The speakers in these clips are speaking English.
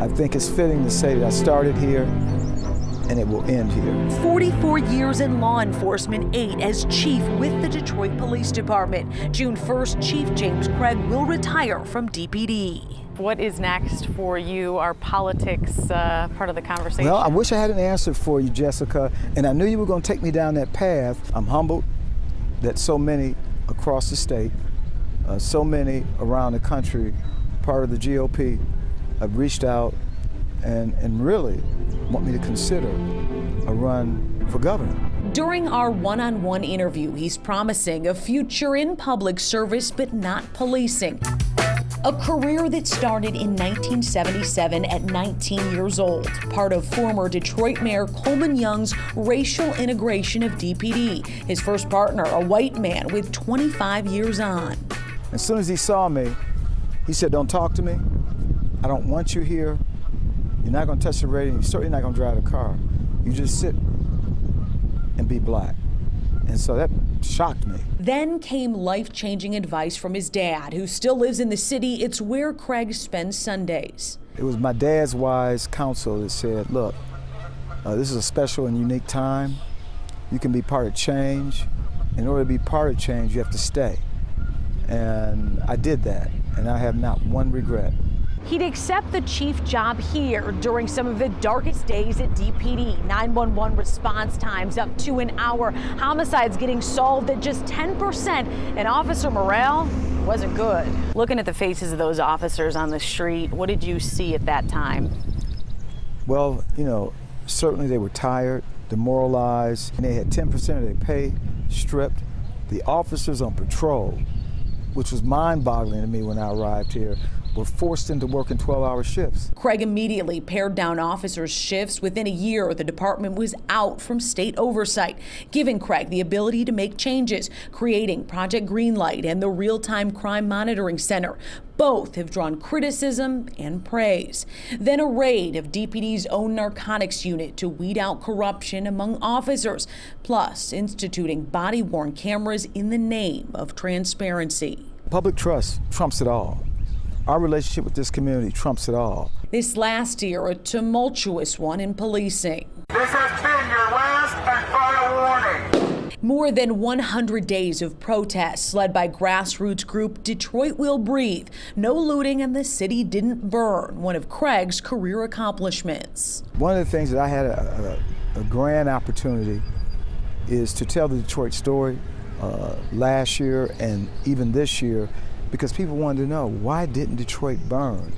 I think it's fitting to say that I started here and it will end here. 44 years in law enforcement, 8 as chief with the Detroit Police Department. June 1st, Chief James Craig will retire from DPD. What is next for you? Are politics part of the conversation? Well, I wish I had an answer for you, Jessica, and I knew you were going to take me down that path. I'm humbled that so many across the state, so many around the country, part of the GOP, have reached out and really want me to consider a run for governor. During our one-on-one interview, he's promising a future in public service, but not policing. A career that started in 1977 at 19 years old, part of former Detroit Mayor Coleman Young's racial integration of DPD. His first partner, a white man with 25 years on. As soon as he saw me, he said, "Don't talk to me. I don't want you here. You're not going to touch the radio. You're certainly not going to drive the car. You just sit and be black." And so that shocked me. Then came life-changing advice from his dad, who still lives in the city. It's where Craig spends Sundays. It was my dad's wise counsel that said, "Look, this is a special and unique time. You can be part of change. In order to be part of change, you have to stay." And I did that, and I have not one regret. He'd accept the chief job here during some of the darkest days at DPD. 911 response times up to an hour. Homicides getting solved at just 10%. And officer morale wasn't good. Looking at the faces of those officers on the street, what did you see at that time? Well, you know, certainly they were tired, demoralized, and they had 10% of their pay stripped. The officers on patrol, which was mind-boggling to me when I arrived here, were forced into working 12-hour shifts. Craig immediately pared down officers' shifts. Within a year, the department was out from state oversight, giving Craig the ability to make changes, creating Project Greenlight and the Real-Time Crime Monitoring Center. Both have drawn criticism and praise. Then a raid of DPD's own narcotics unit to weed out corruption among officers, plus instituting body-worn cameras in the name of transparency. Public trust trumps it all. Our relationship with this community trumps it all. This last year, a tumultuous one in policing. This has been your last and final warning. More than 100 days of protests led by grassroots group Detroit Will Breathe. No looting and the city didn't burn, one of Craig's career accomplishments. One of the things that I had a grand opportunity is to tell the Detroit story last year and even this year, because people wanted to know, why didn't Detroit burn?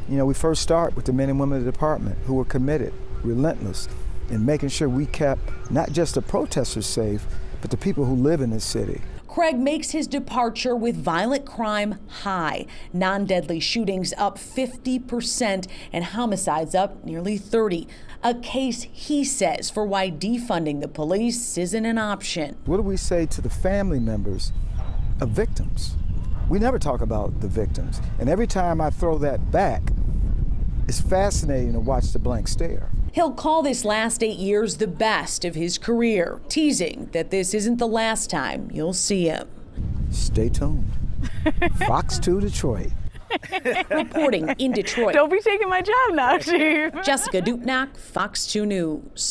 You know, we first start with the men and women of the department who were committed, relentless, in making sure we kept not just the protesters safe, but the people who live in this city. Craig makes his departure with violent crime high, non-deadly shootings up 50% and homicides up nearly 30. A case, he says, for why defunding the police isn't an option. What do we say to the family members of victims? We never talk about the victims. And every time I throw that back, it's fascinating to watch the blank stare. He'll call this last 8 years the best of his career, teasing that this isn't the last time you'll see him. Stay tuned. Fox 2 Detroit. Reporting in Detroit. Don't be taking my job now, Chief. Jessica Dupnack, Fox 2 News.